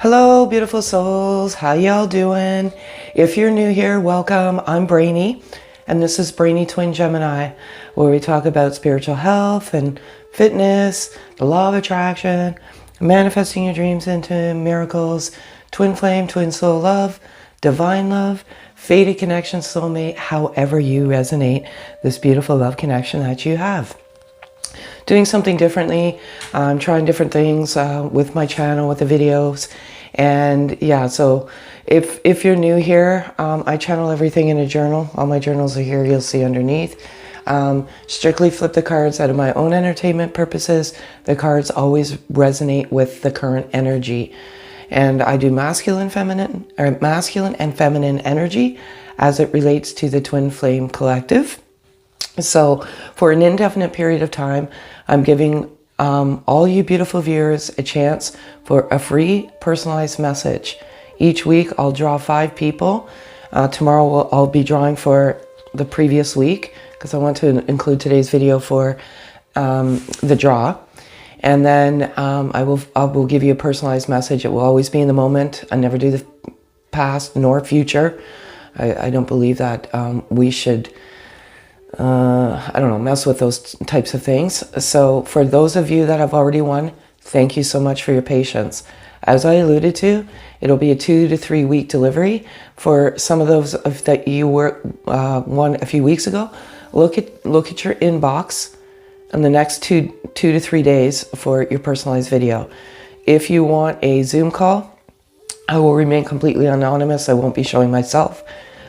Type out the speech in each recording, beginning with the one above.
Hello, beautiful souls. How y'all doing? If you're new here, welcome. I'm Brainy, and this is Brainy Twin Gemini, where we talk about spiritual health and fitness, the law of attraction, manifesting your dreams into miracles, twin flame, twin soul love, divine love, fated connection, soulmate, however you resonate, this beautiful love connection that you have. Doing something differently. I'm trying different things with my channel, with the videos. And yeah, so if you're new here, I channel everything in a journal. All my journals are here, you'll see underneath. Strictly flip the cards out of my own entertainment purposes. The cards always resonate with the current energy. And I do masculine and feminine energy as it relates to the Twin Flame Collective. So for an indefinite period of time, I'm giving all you beautiful viewers a chance for a free personalized message. Each week I'll draw 5 people. Tomorrow I'll be drawing for the previous week because I want to include today's video for the draw. And then I will give you a personalized message. It will always be in the moment. I never do the past nor future. I don't believe that we should I don't know, mess with those types of things. So for those of you that have already won, thank you so much for your patience. As I alluded to, it'll be a 2 to 3 week delivery. For some of those that you were won a few weeks ago, look at your inbox in the next two to 3 days for your personalized video. If you want a Zoom call, I will remain completely anonymous. I won't be showing myself,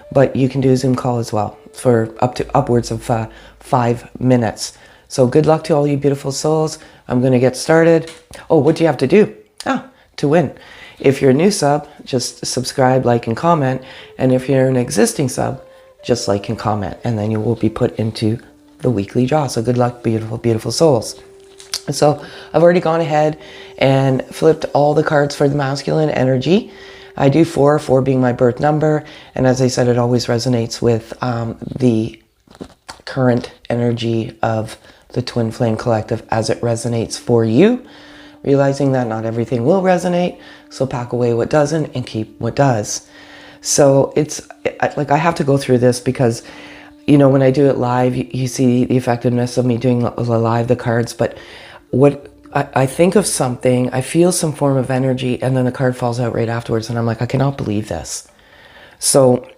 but you can do a Zoom call as well for upwards of 5 minutes. So good luck to all you beautiful souls. I'm going to get started. Oh, what do you have to do? To win. If you're a new sub, just subscribe, like, and comment. And if you're an existing sub, just like and comment. And then you will be put into the weekly draw. So good luck, beautiful, beautiful souls. So I've already gone ahead and flipped all the cards for the masculine energy. I do 4 being my birth number. And as I said, it always resonates with the current energy of the Twin Flame Collective as it resonates for you. Realizing that not everything will resonate. So pack away what doesn't and keep what does. So it's like I have to go through this because, you know, when I do it live, you see the effectiveness of me doing live the cards. But what I think of something, I feel some form of energy, and then the card falls out right afterwards, and I'm like, I cannot believe this. So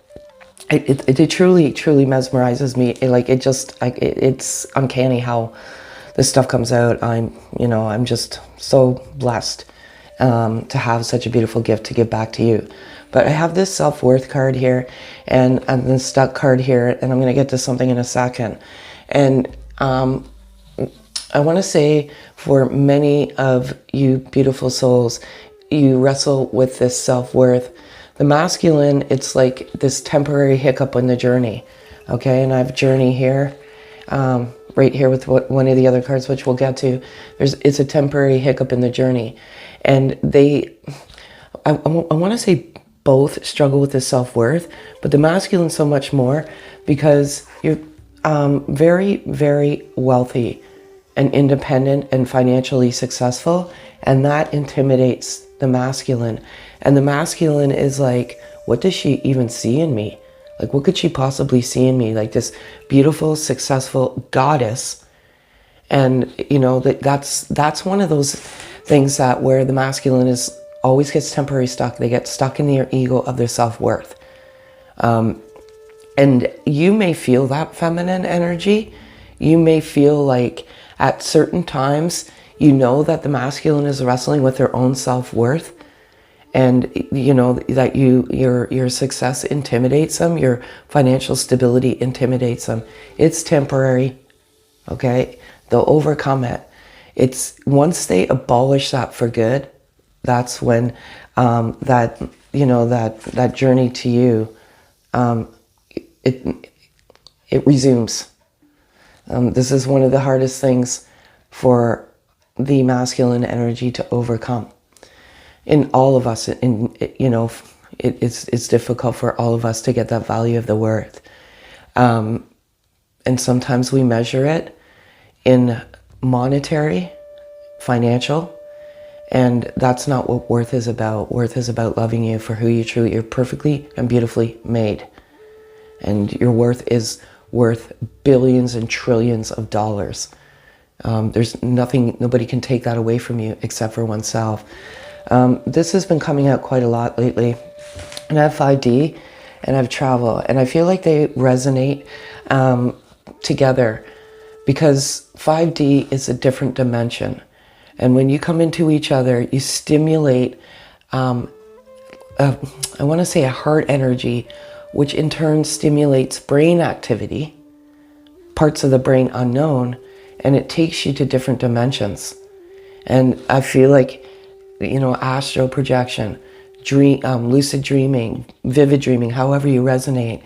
it truly mesmerizes me. It's uncanny how this stuff comes out. I'm just so blessed to have such a beautiful gift to give back to you. But I have this self-worth card here, and the stuck card here, and I'm going to get to something in a second. And I want to say for many of you beautiful souls, you wrestle with this self-worth. The masculine, it's like this temporary hiccup in the journey. Okay, and I have journey here, right here with one of the other cards, which we'll get to. It's a temporary hiccup in the journey. And I want to say both struggle with the self-worth, but the masculine so much more because you're very, very wealthy and independent and financially successful, and that intimidates the masculine. And the masculine is like, what does she even see in me? Like, what could she possibly see in me? Like this beautiful, successful goddess. And you know, that's one of those things that where the masculine is always gets temporarily stuck. They get stuck in their ego of their self-worth. And you may feel that feminine energy. You may feel like at certain times, you know that the masculine is wrestling with their own self-worth, and you know that your success intimidates them, your financial stability intimidates them. It's temporary, okay? They'll overcome it. It's once they abolish that for good, that's when that journey to you, it resumes. This is one of the hardest things for the masculine energy to overcome. In all of us, it's difficult for all of us to get that value of the worth. And sometimes we measure it in monetary, financial, And that's not what worth is about. Worth is about loving you for who you truly, you're perfectly and beautifully made. And your worth is worth billions and trillions of dollars. There's nothing, nobody can take that away from you except for oneself. This has been coming out quite a lot lately. And I have 5D and I have travel. And I feel like they resonate together because 5D is a different dimension. And when you come into each other, you stimulate, I want to say a heart energy, which in turn stimulates brain activity, parts of the brain unknown, and it takes you to different dimensions. And I feel like, you know, astral projection, lucid dreaming, vivid dreaming, however you resonate.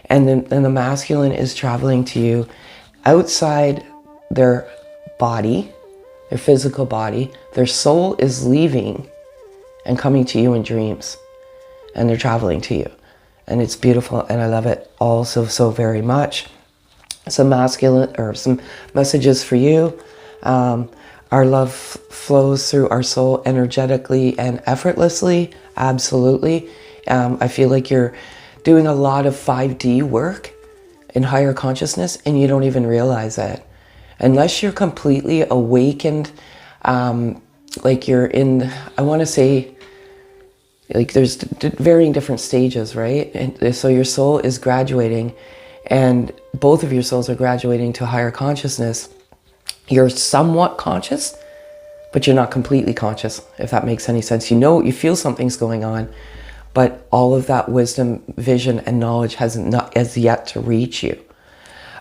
And then the masculine is traveling to you outside their body, their physical body. Their soul is leaving and coming to you in dreams. And they're traveling to you. And it's beautiful, and I love it all so very much. Some masculine, or some messages for you. Our love flows through our soul energetically and effortlessly. Absolutely. I feel like you're doing a lot of 5D work in higher consciousness, and you don't even realize it. Unless you're completely awakened, like you're in, I want to say, like there's varying different stages, right? And so your soul is graduating, and both of your souls are graduating to higher consciousness. You're somewhat conscious, but you're not completely conscious, if that makes any sense. You know, you feel something's going on, but all of that wisdom, vision, and knowledge has yet to reach you.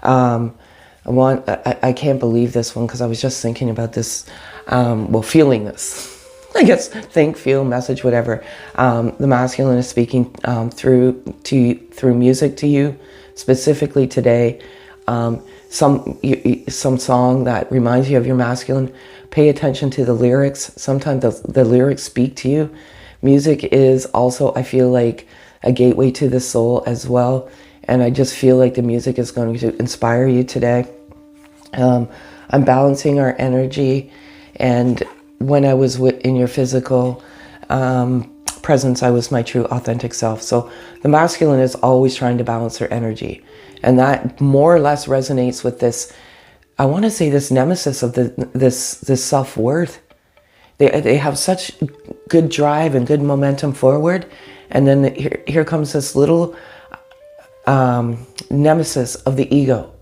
I can't believe this one because I was just thinking about this, feeling this. I guess think, feel, message, whatever. The masculine is speaking through music to you, specifically today. Some song that reminds you of your masculine. Pay attention to the lyrics. Sometimes the lyrics speak to you. Music is also, I feel like, a gateway to the soul as well. And I just feel like the music is going to inspire you today. I'm balancing our energy, and when I was in your physical presence, I was my true authentic self. So the masculine is always trying to balance their energy. And that more or less resonates with this, I want to say, this nemesis of this self-worth. They have such good drive and good momentum forward. And then here comes this little nemesis of the ego.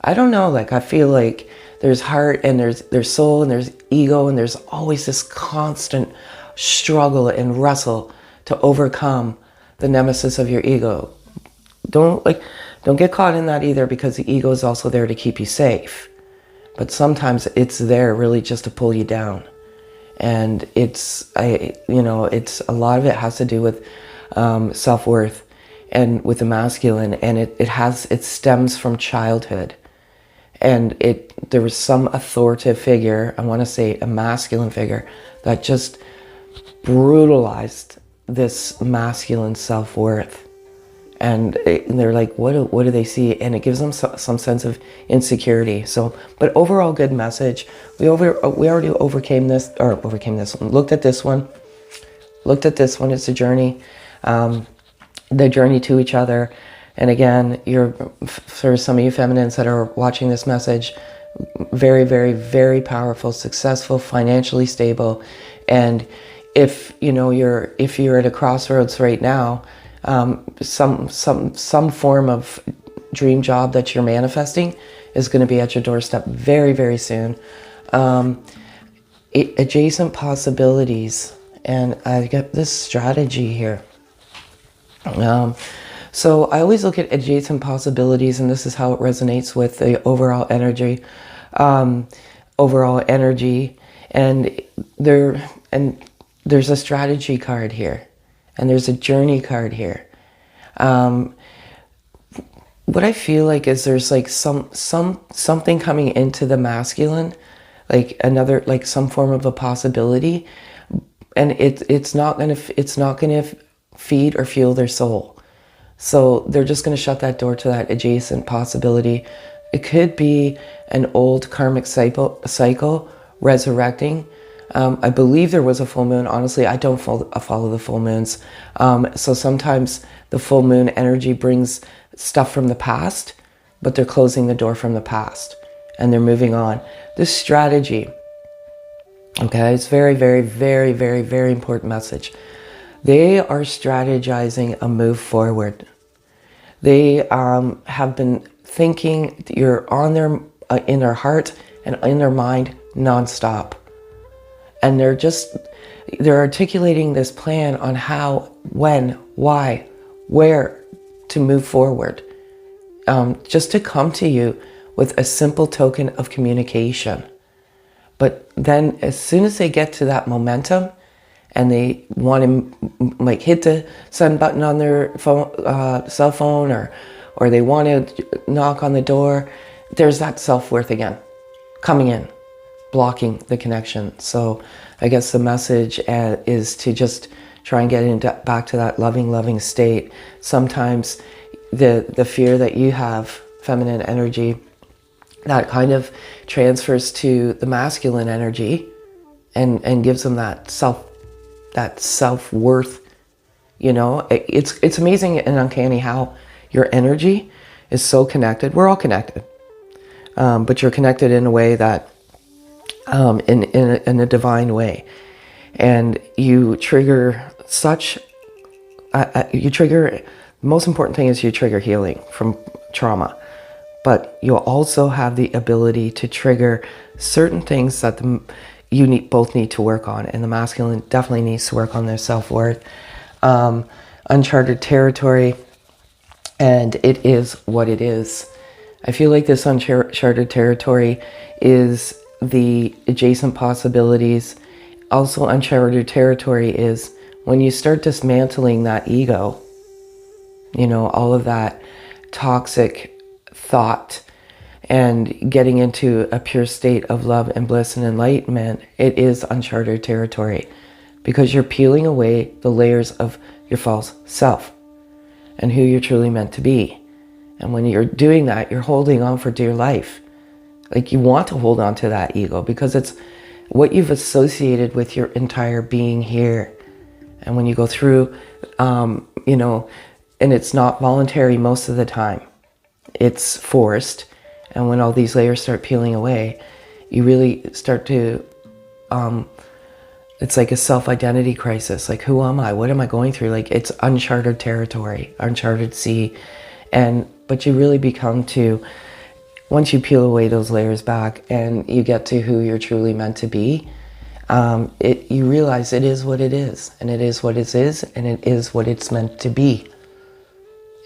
I don't know, like I feel like there's heart and there's soul and there's ego, and there's always this constant struggle and wrestle to overcome the nemesis of your ego. Don't get caught in that either, because the ego is also there to keep you safe. But sometimes it's there really just to pull you down. And it's a lot of it has to do with self-worth and with the masculine, and it stems from childhood. And there was some authoritative figure, I want to say a masculine figure, that just brutalized this masculine self-worth. And they're like, what do they see? And it gives them some sense of insecurity. So, but overall, good message. We already overcame this one. Looked at this one. It's a journey, the journey to each other. And again, for some of you feminines that are watching this message, very, very, very powerful, successful, financially stable. And if you're at a crossroads right now, some form of dream job that you're manifesting is going to be at your doorstep very, very soon. Adjacent possibilities, and I get this strategy here. So I always look at adjacent possibilities, and this is how it resonates with the overall energy. And there's a strategy card here, and there's a journey card here. What I feel like is there's like something coming into the masculine, like some form of a possibility, and it's not gonna feed or fuel their soul. So they're just going to shut that door to that adjacent possibility. It could be an old karmic cycle resurrecting. I believe there was a full moon. Honestly, I don't follow the full moons. So sometimes the full moon energy brings stuff from the past, but they're closing the door from the past and they're moving on. This strategy, okay, it's very, very, very, very, very important message. They are strategizing a move forward. They have been thinking, you're on their, in their heart and in their mind nonstop. And they're articulating this plan on how, when, why, where to move forward. Just to come to you with a simple token of communication. But then as soon as they get to that momentum and they want to like hit the send button on their phone, cell phone, or they want to knock on the door, there's that self-worth again, coming in, blocking the connection. So I guess the message is to just try and get back to that loving state. Sometimes the fear that you have, feminine energy, that kind of transfers to the masculine energy and gives them that self-worth. You know, it's amazing and uncanny how your energy is so connected. We're all connected, but you're connected in a way that in a divine way, and you trigger the most important thing is you trigger healing from trauma, but you'll also have the ability to trigger certain things that both need to work on, and the masculine definitely needs to work on their self-worth. Uncharted territory, and it is what it is. I feel like this uncharted territory is the adjacent possibilities. Also, uncharted territory is when you start dismantling that ego, you know, all of that toxic thought and getting into a pure state of love and bliss and enlightenment. It is uncharted territory because you're peeling away the layers of your false self and who you're truly meant to be. And when you're doing that, you're holding on for dear life. Like, you want to hold on to that ego because it's what you've associated with your entire being here. And when you go through, you know, and it's not voluntary most of the time, it's forced. And when all these layers start peeling away, you really start to, it's like a self-identity crisis. Like, who am I? What am I going through? Like, it's uncharted territory, uncharted sea. But you really become to, once you peel away those layers back and you get to who you're truly meant to be, you realize it is what it is, and it is what it is, and it is what it's meant to be.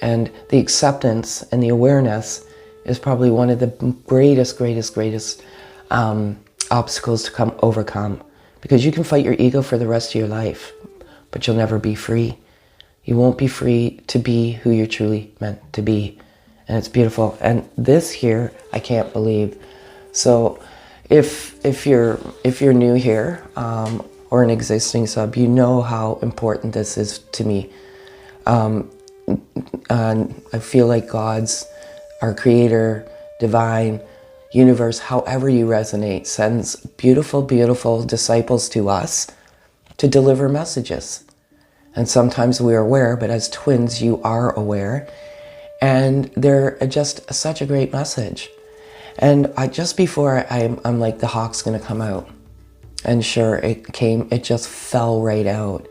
And the acceptance and the awareness is probably one of the greatest obstacles to overcome. Because you can fight your ego for the rest of your life, but you'll never be free. You won't be free to be who you're truly meant to be. And it's beautiful. And this here, I can't believe. So if you're new here, or an existing sub, you know how important this is to me. And I feel like God's, our creator, divine, universe, however you resonate, sends beautiful disciples to us to deliver messages. And sometimes we're aware, but as twins, you are aware. And they're just such a great message. And just before I'm like, the hawk's gonna come out. And sure, it just fell right out.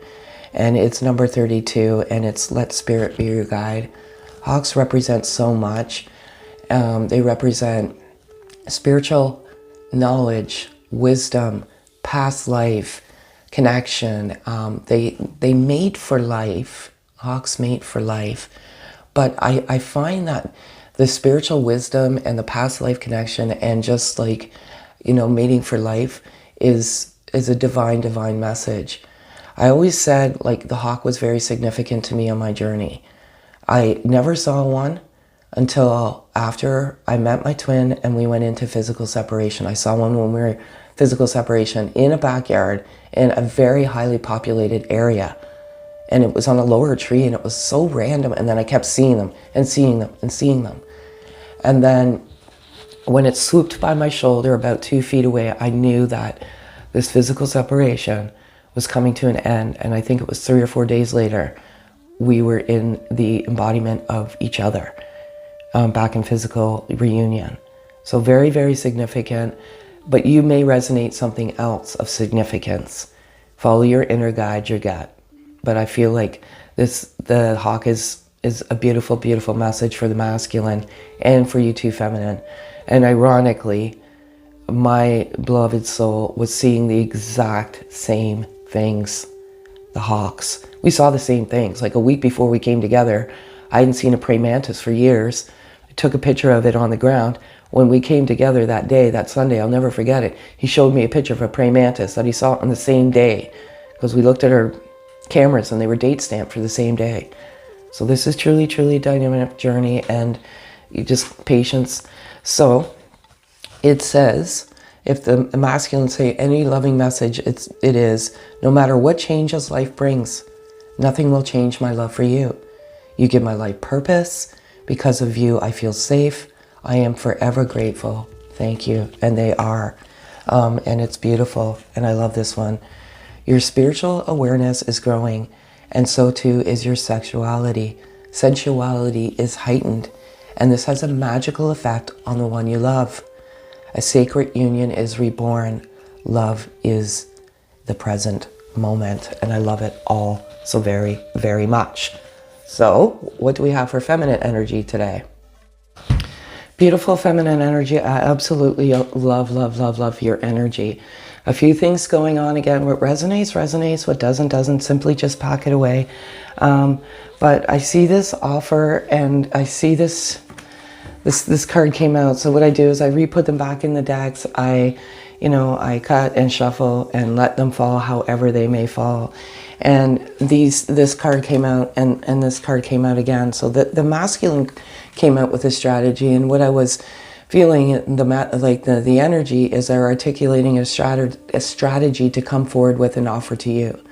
And it's number 32, and it's let spirit be your guide. Hawks represent so much. They represent spiritual knowledge, wisdom, past life, connection. They mate for life. Hawks mate for life. But I find that the spiritual wisdom and the past life connection and just like, you know, mating for life is a divine message. I always said like the hawk was very significant to me on my journey. I never saw one until after I met my twin and we went into physical separation. I saw one when we were physical separation in a backyard in a very highly populated area. And it was on a lower tree, and it was so random. And then I kept seeing them and seeing them and seeing them. And then when it swooped by my shoulder about 2 feet away, I knew that this physical separation was coming to an end. And I think it was 3 or 4 days later, we were in the embodiment of each other, back in physical reunion. So very, very significant, but you may resonate something else of significance. Follow your inner guide, your gut. But I feel like the hawk is a beautiful, beautiful message for the masculine and for you too, feminine. And ironically, my beloved soul was seeing the exact same things, the hawks. We saw the same things. Like a week before we came together, I hadn't seen a praying mantis for years. I took a picture of it on the ground. When we came together that day, that Sunday, I'll never forget it. He showed me a picture of a praying mantis that he saw on the same day, because we looked at our cameras and they were date stamped for the same day. So this is truly, truly a dynamic journey, and you just patience. So it says, if the masculine say any loving message, it is, no matter what changes life brings, nothing will change my love for you. You give my life purpose. Because of you, I feel safe. I am forever grateful. Thank you. And they are. And it's beautiful. And I love this one. Your spiritual awareness is growing, and so too is your sexuality. Sensuality is heightened, and this has a magical effect on the one you love. A sacred union is reborn. Love is the present moment, and I love it all so very, very much. So, what do we have for feminine energy today? Beautiful feminine energy. I absolutely love, love, love, love your energy. A few things going on again. What resonates, resonates. What doesn't, doesn't. Simply just pack it away. But I see this offer, and I see this card came out. So what I do is I re-put them back in the decks. I cut and shuffle and let them fall however they may fall. And this card came out, and this card came out again. So the masculine came out with a strategy, and what I was feeling, the energy is they're articulating a strategy to come forward with an offer to you.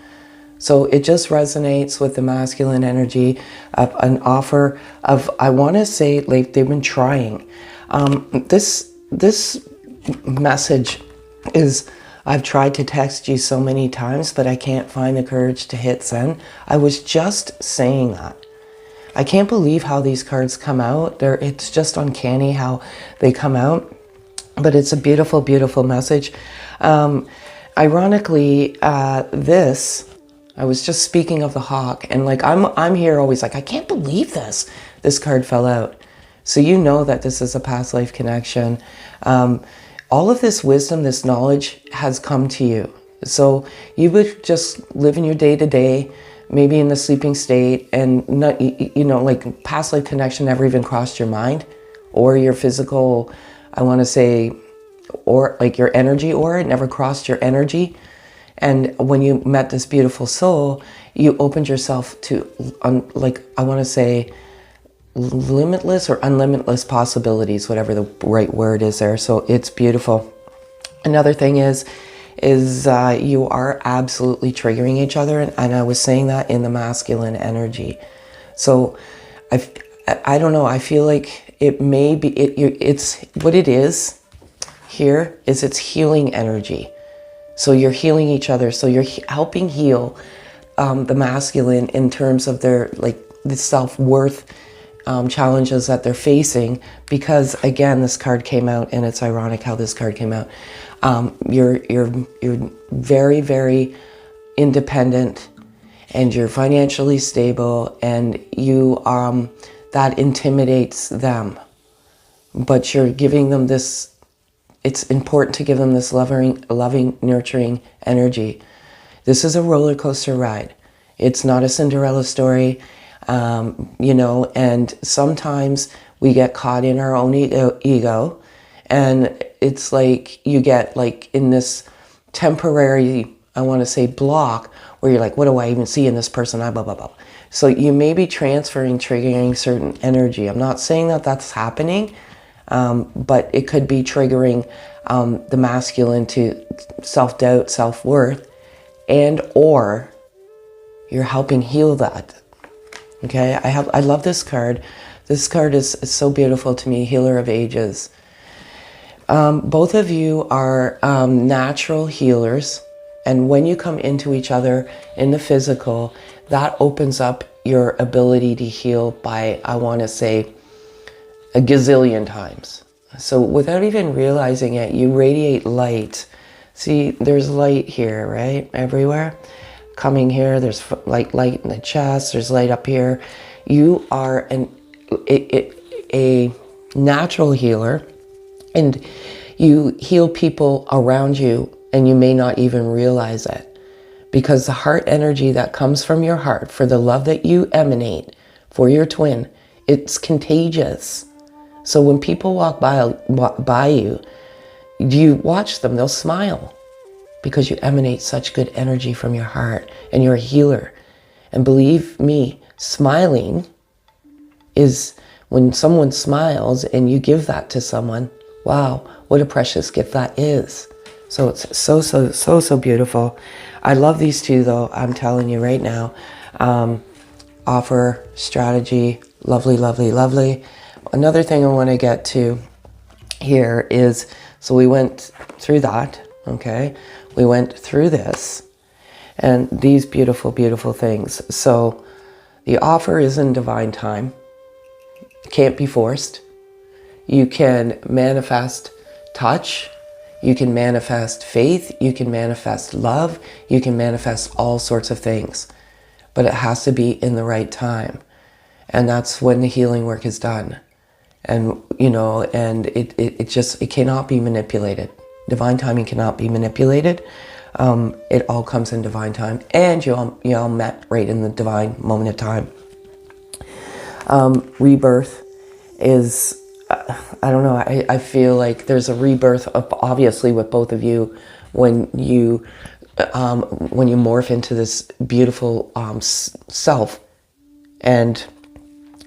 So it just resonates with the masculine energy of an offer of, I want to say, like they've been trying. This message is, I've tried to text you so many times, but I can't find the courage to hit send. I was just saying that. I can't believe how these cards come out. It's just uncanny how they come out, but it's a beautiful, beautiful message. Ironically, I was just speaking of the hawk, and like I'm here always like, I can't believe this card fell out. So you know that this is a past life connection. All of this wisdom, this knowledge has come to you. So you would just live in your day-to-day, maybe in the sleeping state, and not, like past life connection never even crossed your mind, or your physical, I want to say, or like your energy aura, it never crossed your energy. And when you met this beautiful soul, you opened yourself to, I want to say, limitless or unlimitless possibilities, whatever the right word is there. So it's beautiful. Another thing is you are absolutely triggering each other, and I was saying that in the masculine energy. So I don't know, I feel like it may be, it's what it is here is it's healing energy. So you're healing each other. So you're helping heal the masculine in terms of their, like, the self-worth challenges that they're facing, because again, this card came out, and it's ironic how this card came out. You're very, very independent, and you're financially stable, and you that intimidates them, but you're giving them this. It's important to give them this loving, nurturing energy. This is a roller coaster ride. It's not a Cinderella story. And sometimes we get caught in our own ego, and it's like you get like in this temporary, I want to say, block where you're like, what do I even see in this person? Blah, blah, blah. So you may be triggering certain energy. I'm not saying that that's happening, but it could be triggering the masculine to self-doubt, self-worth, and or you're helping heal that. Okay, I love this card. This card is so beautiful to me, Healer of Ages. Both of you are natural healers. And when you come into each other in the physical, that opens up your ability to heal by, I want to say, a gazillion times. So without even realizing it, you radiate light. See, there's light here, right? Everywhere. Coming here, there's light in the chest, there's light up here. You are a natural healer, and you heal people around you, and you may not even realize it. Because the heart energy that comes from your heart, for the love that you emanate for your twin, it's contagious. So when people walk by you, you watch them, they'll smile because you emanate such good energy from your heart, and you're a healer. And believe me, smiling is when someone smiles and you give that to someone. Wow, what a precious gift that is. So it's so beautiful. I love these two though, I'm telling you right now. Offer, strategy, lovely, lovely, lovely. Another thing I want to get to here is, so we went through that, okay? We went through this and these beautiful, beautiful things. So the offer is in divine time. It can't be forced. You can manifest touch. You can manifest faith. You can manifest love. You can manifest all sorts of things. But it has to be in the right time. And that's when the healing work is done. And, you know, and it cannot be manipulated. Divine timing cannot be manipulated. It all comes in divine time. And you all met right in the divine moment of time. Rebirth is, I don't know, I feel like there's a rebirth of, obviously with both of you when you morph into this beautiful self and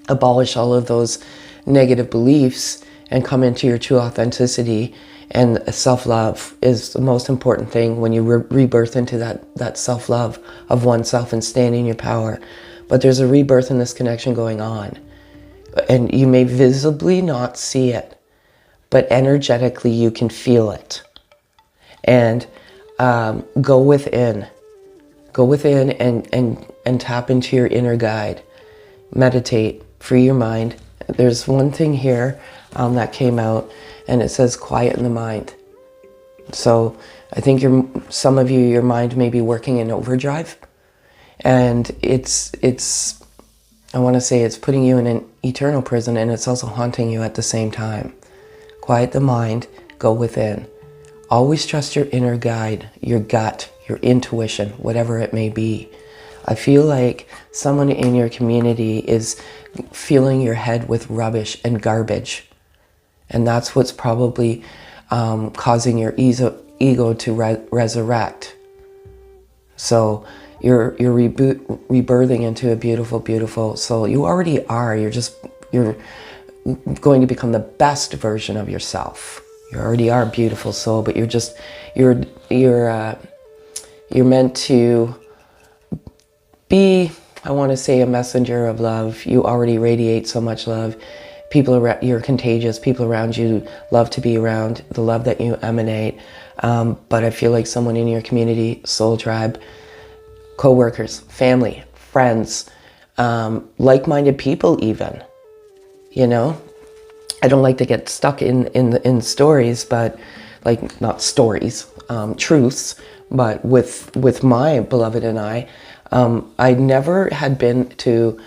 abolish all of those negative beliefs and come into your true authenticity. And self-love is the most important thing when you rebirth into that self-love of oneself and stand in your power. But there's a rebirth in this connection going on. And you may visibly not see it, but energetically you can feel it. And go within and tap into your inner guide. Meditate, free your mind. There's one thing here that came out, and it says quiet in the mind. So I think some of you, your mind may be working in overdrive, and it's I want to say it's putting you in an eternal prison, and it's also haunting you at the same time. Quiet the mind, go within. Always trust your inner guide, your gut, your intuition, whatever it may be. I feel like someone in your community is filling your head with rubbish and garbage. And that's what's probably causing your ego to resurrect. So you're rebirthing into a beautiful, beautiful soul. You already are. You're going to become the best version of yourself. You already are a beautiful soul, but you're meant to be, I want to say, a messenger of love. You already radiate so much love. You're contagious. People around you love to be around the love that you emanate. But I feel like someone in your community, soul tribe, co-workers, family, friends, like-minded people even, you know? I don't like to get stuck in stories, but like, not stories, truths, but with my beloved and I never had been to,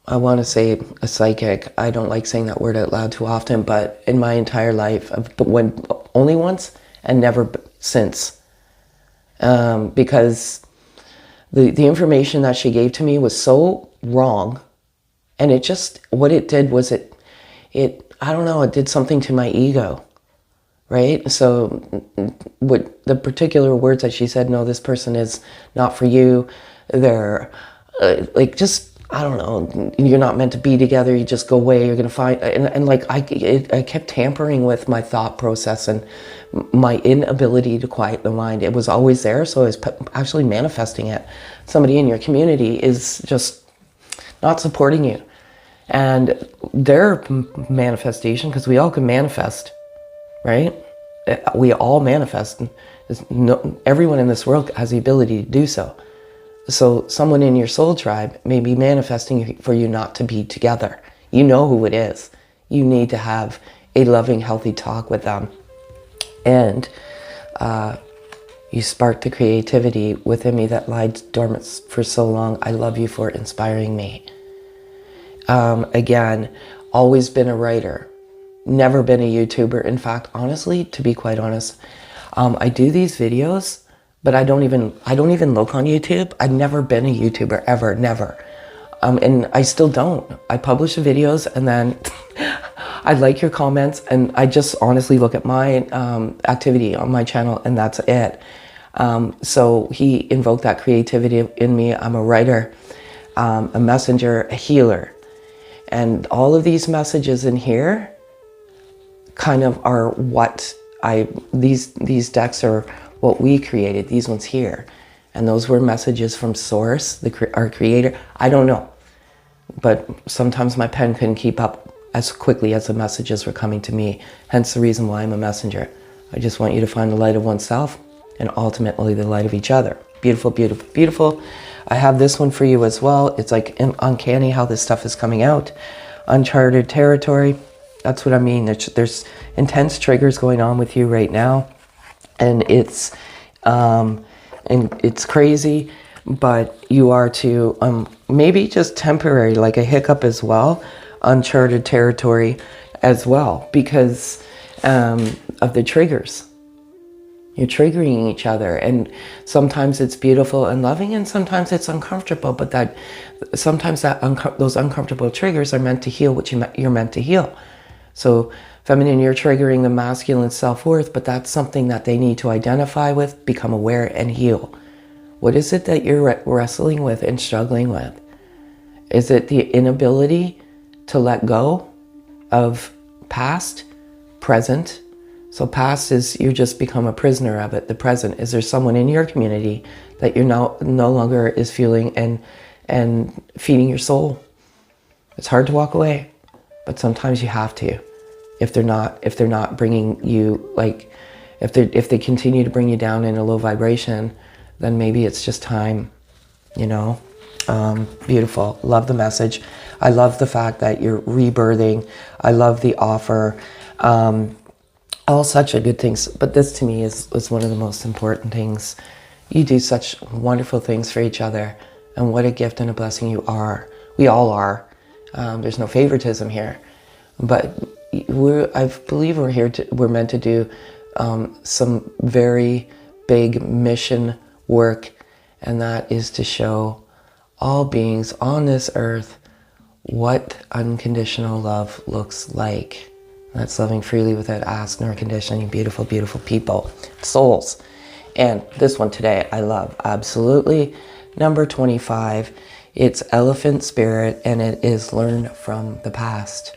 I want to say, a psychic. I don't like saying that word out loud too often, but in my entire life, went only once and never since. Because the information that she gave to me was so wrong, and what it did was I don't know, it did something to my ego, right? So what the particular words that she said, no, this person is not for you. They're I don't know, you're not meant to be together. You just go away. You're going to find, and like, I kept tampering with my thought process and my inability to quiet the mind. It was always there. So I was actually manifesting it. Somebody in your community is just not supporting you. And their manifestation, because we all can manifest, right? We all manifest. Everyone in this world has the ability to do so. So someone in your soul tribe may be manifesting for you not to be together. You know who it is. You need to have a loving, healthy talk with them. And you sparked the creativity within me that lied dormant for so long. I love you for inspiring me. Again, always been a writer. Never been a YouTuber. In fact, honestly, to be quite honest, I do these videos, but I don't even look on YouTube. I've never been a YouTuber, ever, never. And I still don't. I publish the videos and then I like your comments, and I just honestly look at my activity on my channel, and that's it. So he invoked that creativity in me. I'm a writer, a messenger, a healer. And all of these messages in here kind of are what these decks are what we created, these ones here. And those were messages from Source, our creator. I don't know. But sometimes my pen couldn't keep up as quickly as the messages were coming to me. Hence the reason why I'm a messenger. I just want you to find the light of oneself and ultimately the light of each other. Beautiful, beautiful, beautiful. I have this one for you as well. It's like uncanny how this stuff is coming out. Uncharted territory. That's what I mean. There's intense triggers going on with you right now. And it's crazy, but you are to maybe just temporary, like a hiccup as well, uncharted territory as well, because of the triggers. You're triggering each other, and sometimes it's beautiful and loving, and sometimes it's uncomfortable, but sometimes those uncomfortable triggers are meant to heal what you're meant to heal. So feminine, you're triggering the masculine self-worth, but that's something that they need to identify with, become aware, and heal. What is it that you're wrestling with and struggling with? Is it the inability to let go of past, present? So past is you just become a prisoner of it. The present is there someone in your community that you're no longer is feeling and feeding your soul. It's hard to walk away, but sometimes you have to. If they're not bringing you, like, if they continue to bring you down in a low vibration, then maybe it's just time, you know. Beautiful. Love the message. I love the fact that you're rebirthing. I love the offer. All such a good things. But this to me is one of the most important things. You do such wonderful things for each other. And what a gift and a blessing you are. We all are. There's no favoritism here. But I believe we're meant to do some very big mission work. And that is to show all beings on this earth what unconditional love looks like. That's loving freely without ask nor conditioning. Beautiful, beautiful people, souls. And this one today I love, absolutely. Number 25, it's Elephant Spirit, and it is learn from the past.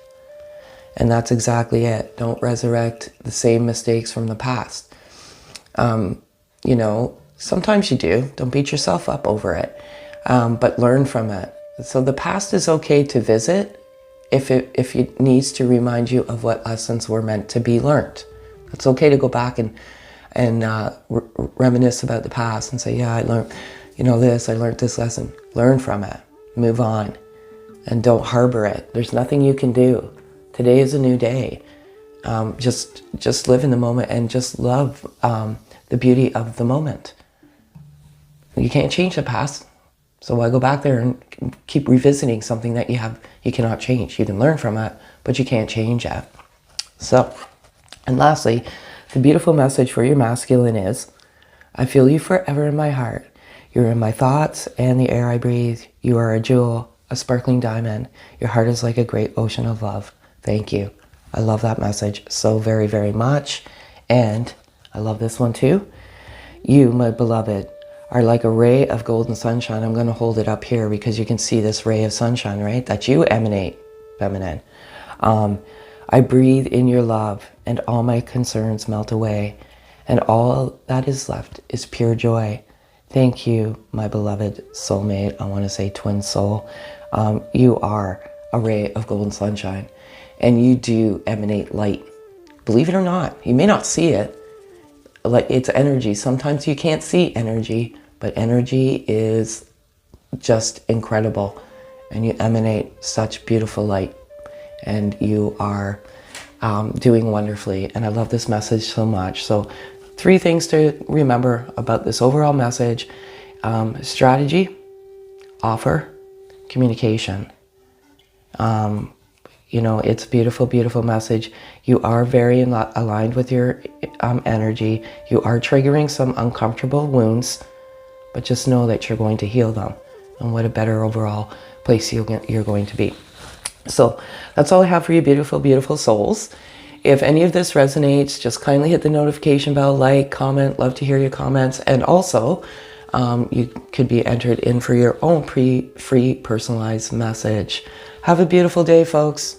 And that's exactly it. Don't resurrect the same mistakes from the past. You know, sometimes you do. Don't beat yourself up over it. But learn from it. So the past is okay to visit if it needs to remind you of what lessons were meant to be learned. It's okay to go back and reminisce about the past and say, yeah, I learned, you know, this, I learned this lesson. Learn from it. Move on. And don't harbor it. There's nothing you can do. Today is a new day. Just live in the moment and just love the beauty of the moment. You can't change the past. So why go back there and keep revisiting something that you cannot change? You can learn from it, but you can't change it. So, and lastly, the beautiful message for your masculine is, I feel you forever in my heart. You're in my thoughts and the air I breathe. You are a jewel, a sparkling diamond. Your heart is like a great ocean of love. Thank you. I love that message so very, very much. And I love this one too. You, my beloved, are like a ray of golden sunshine. I'm going to hold it up here because you can see this ray of sunshine, right? That you emanate, feminine. I breathe in your love and all my concerns melt away. And all that is left is pure joy. Thank you, my beloved soulmate. I want to say twin soul. You are a ray of golden sunshine. And you do emanate light. Believe it or not, you may not see it. Like, it's energy. Sometimes you can't see energy, but energy is just incredible. And you emanate such beautiful light. And you are doing wonderfully. And I love this message so much. So 3 things to remember about this overall message. Strategy, offer, communication. You know, it's a beautiful, beautiful message. You are very aligned with your energy. You are triggering some uncomfortable wounds, but just know that you're going to heal them. And what a better overall place you're going to be. So that's all I have for you, beautiful, beautiful souls. If any of this resonates, just kindly hit the notification bell, like, comment. Love to hear your comments. And also, you could be entered in for your own free personalized message. Have a beautiful day, folks.